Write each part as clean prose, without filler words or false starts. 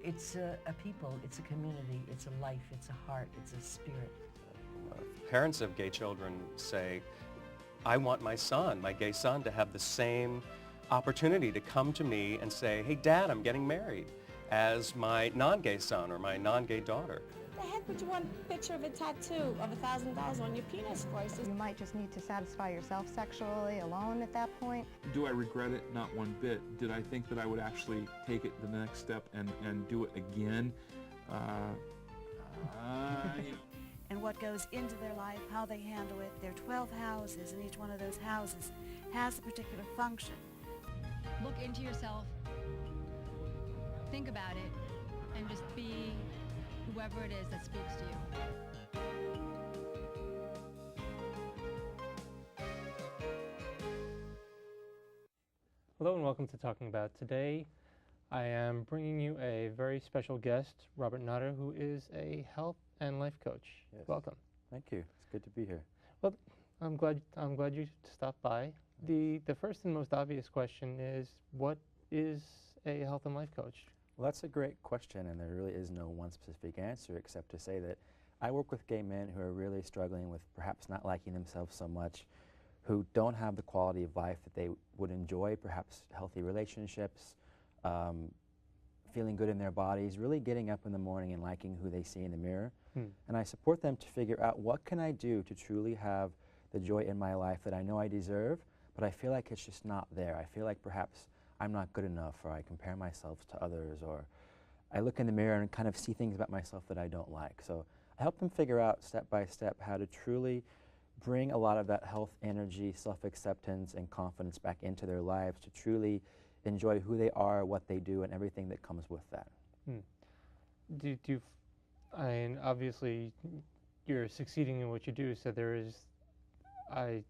It's a people, it's a community, it's a life, it's a heart, it's a spirit. Parents of gay children say, I want my son, my gay son, to have the same opportunity to come to me and say, hey, Dad, I'm getting married, as my non-gay son or my non-gay daughter. The heck would you want a picture of a tattoo of $1,000 on your penis for? You might just need to satisfy yourself sexually alone at that point. Do I regret it? Not one bit. Did I think that I would actually take it to the next step and do it again? And what goes into their life, how they handle it. There are 12 houses, and each one of those houses has a particular function. Look into yourself, think about it, and just be whoever it is that speaks to you. Hello and welcome to Talking About. Today I am bringing you a very special guest, Robert Notter, who is a health and life coach. Yes. Welcome. Thank you. It's good to be here. Well, I'm glad you stopped by. The first and most obvious question is, what is a health and life coach? Well, that's a great question, and there really is no one specific answer except to say that I work with gay men who are really struggling with perhaps not liking themselves so much, who don't have the quality of life that they would enjoy, perhaps healthy relationships, feeling good in their bodies, really getting up in the morning and liking who they see in the mirror. And I support them to figure out, what can I do to truly have the joy in my life that I know I deserve, but I feel like it's just not there. I feel like perhaps I'm not good enough, or I compare myself to others, or I look in the mirror and kind of see things about myself that I don't like. So I help them figure out step by step how to truly bring a lot of that health, energy, self-acceptance, and confidence back into their lives to truly enjoy who they are, what they do, and everything that comes with that. I mean, obviously you're succeeding in what you do, so there is a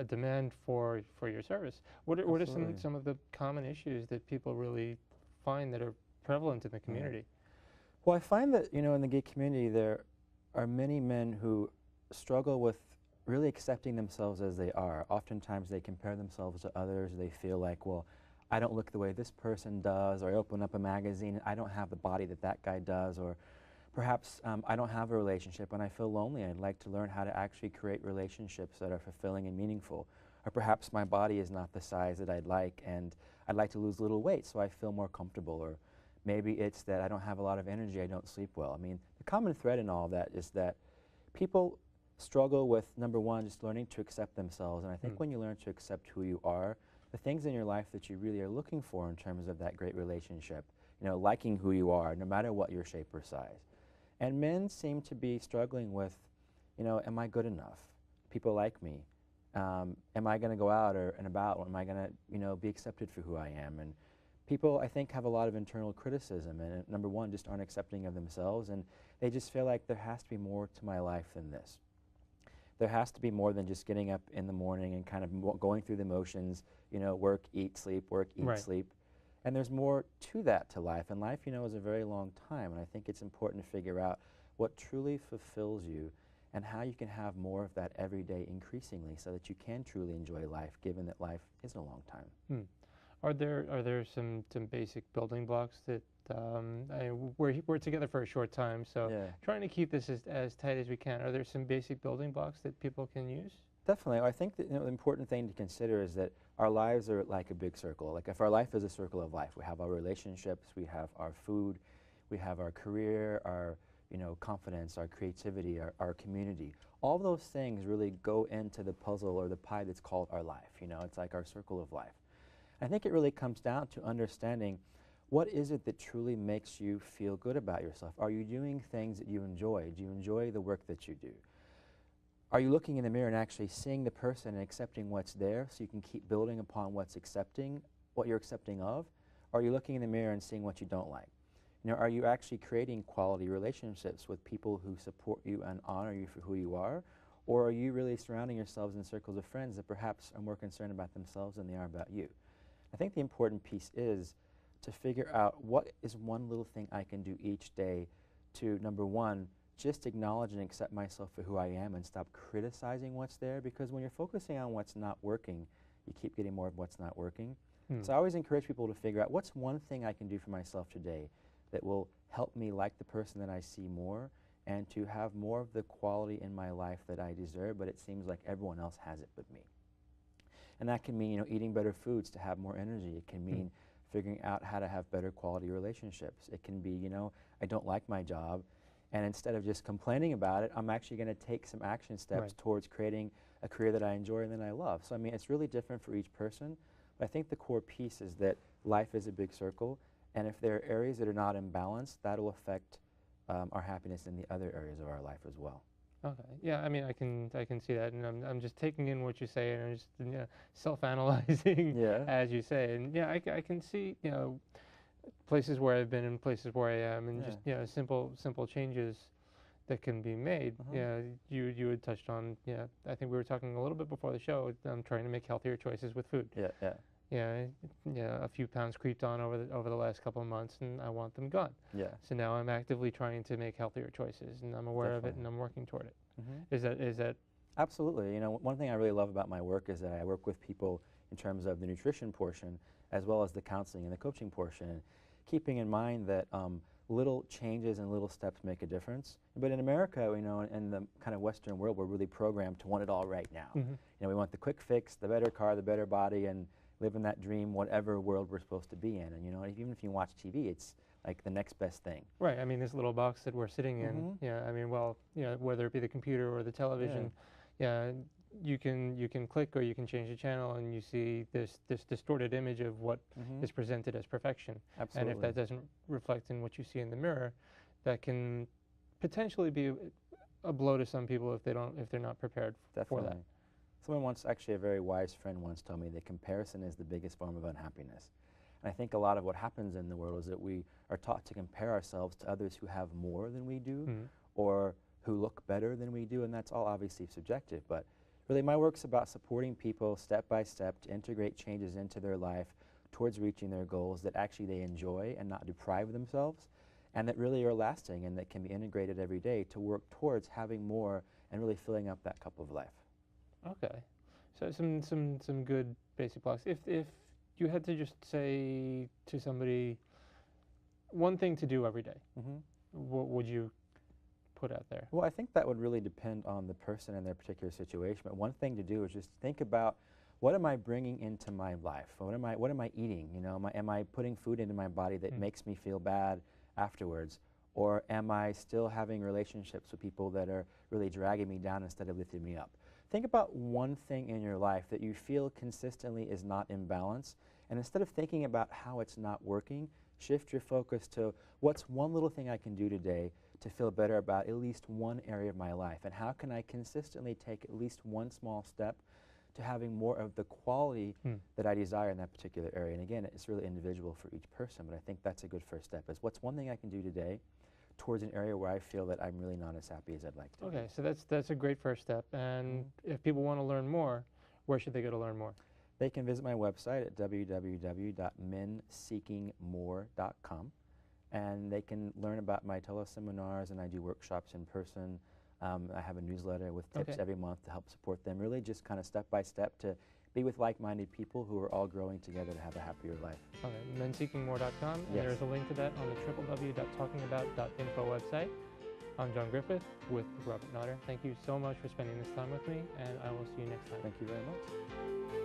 demand for your service. What are some of the common issues that people really find that are prevalent in the community? Well, I find that, in the gay community there are many men who struggle with really accepting themselves as they are. Oftentimes they compare themselves to others. They feel like, well, I don't look the way this person does, or I open up a magazine and I don't have the body that that guy does, or perhaps I don't have a relationship and I feel lonely. I'd like to learn how to actually create relationships that are fulfilling and meaningful. Or perhaps my body is not the size that I'd like, and I'd like to lose a little weight so I feel more comfortable. Or maybe it's that I don't have a lot of energy, I don't sleep well. I mean, the common thread in all of that is that people struggle with, number one, just learning to accept themselves. And I think when you learn to accept who you are, the things in your life that you really are looking for in terms of that great relationship, liking who you are, no matter what your shape or size. And men seem to be struggling with, am I good enough? People like me. Am I going to go out and about? Or am I going to, be accepted for who I am? And people, I think, have a lot of internal criticism, and number one, just aren't accepting of themselves, and they just feel like there has to be more to my life than this. There has to be more than just getting up in the morning and kind of going through the motions, work, eat, sleep, work, eat, sleep. And there's more to that to life, and life, is a very long time, and I think it's important to figure out what truly fulfills you and how you can have more of that every day increasingly so that you can truly enjoy life, given that life is a long time. Are there some basic building blocks that we're together for a short time, so trying to keep this as tight as we can. Are there some basic building blocks that people can use? Definitely. I think that the important thing to consider is that our lives are like a big circle. Like if our life is a circle of life, we have our relationships, we have our food, we have our career, our confidence, our creativity, our community. All those things really go into the puzzle or the pie that's called our life. It's like our circle of life. I think it really comes down to understanding, what is it that truly makes you feel good about yourself? Are you doing things that you enjoy? Do you enjoy the work that you do? Are you looking in the mirror and actually seeing the person and accepting what's there so you can keep building upon what you're accepting of? Or are you looking in the mirror and seeing what you don't like? Are you actually creating quality relationships with people who support you and honor you for who you are? Or are you really surrounding yourselves in circles of friends that perhaps are more concerned about themselves than they are about you? I think the important piece is to figure out, what is one little thing I can do each day to, number one, just acknowledge and accept myself for who I am and stop criticizing what's there, because when you're focusing on what's not working, you keep getting more of what's not working. So I always encourage people to figure out, what's one thing I can do for myself today that will help me like the person that I see more and to have more of the quality in my life that I deserve, but it seems like everyone else has it but me. And that can mean, you know, eating better foods to have more energy. It can mean figuring out how to have better quality relationships. It can be, you know, I don't like my job, and instead of just complaining about it, I'm actually going to take some action steps towards creating a career that I enjoy and that I love. So I mean, it's really different for each person, but I think the core piece is that life is a big circle, and if there are areas that are not in balance, that'll affect our happiness in the other areas of our life as well. Okay. Yeah, I mean, I can see that, and I'm just taking in what you say, and I'm just, you know, self-analyzing as you say, and yeah, I can see, you know, places where I've been and places where I am, and just, you know, simple changes that can be made. Yeah, you had touched on, yeah, I think we were talking a little bit before the show. I'm trying to make healthier choices with food. Yeah, a few pounds creeped on over the last couple of months, and I want them gone. So now I'm actively trying to make healthier choices, and I'm aware of it, and I'm working toward it. Is that Absolutely. You know, one thing I really love about my work is that I work with people in terms of the nutrition portion as well as the counseling and the coaching portion, and keeping in mind that little changes and little steps make a difference. But in America, you know, in the kind of Western world, we're really programmed to want it all right now. You know, we want the quick fix, the better car, the better body, and live in that dream, whatever world we're supposed to be in. And you know, even if you watch TV, it's like the next best thing. Right. I mean, this little box that we're sitting in. Yeah. I mean, well, you know, whether it be the computer or the television, you can click or you can change the channel, and you see this distorted image of what is presented as perfection. And if that doesn't reflect in what you see in the mirror, that can potentially be a blow to some people if they're not prepared for that. Someone once, actually a very wise friend once told me that comparison is the biggest form of unhappiness. And I think a lot of what happens in the world is that we are taught to compare ourselves to others who have more than we do, or who look better than we do, and that's all obviously subjective. But really, my work's about supporting people step by step to integrate changes into their life towards reaching their goals that actually they enjoy and not deprive themselves, and that really are lasting and that can be integrated every day to work towards having more and really filling up that cup of life. Okay. So some good basic blocks. If you had to just say to somebody one thing to do every day, what would you put out there? Well, I think that would really depend on the person and their particular situation. But one thing to do is just think about, what am I bringing into my life? What am I eating? You know, am I putting food into my body that makes me feel bad afterwards? Or am I still having relationships with people that are really dragging me down instead of lifting me up? Think about one thing in your life that you feel consistently is not in balance, and instead of thinking about how it's not working, shift your focus to, what's one little thing I can do today to feel better about at least one area of my life, and how can I consistently take at least one small step to having more of the quality that I desire in that particular area. And again, it's really individual for each person, but I think that's a good first step, is what's one thing I can do today towards an area where I feel that I'm really not as happy as I'd like to. Okay, so that's a great first step. And if people want to learn more, where should they go to learn more? They can visit my website at www.menseekingmore.com, and they can learn about my teleseminars, and I do workshops in person. I have a newsletter with tips every month to help support them, really just kind of step by step to be with like-minded people who are all growing together to have a happier life. Okay, menseekingmore.com, and there's a link to that on the www.talkingabout.info website. I'm John Griffith with Robert Notter. Thank you so much for spending this time with me, and I will see you next time. Thank you very much.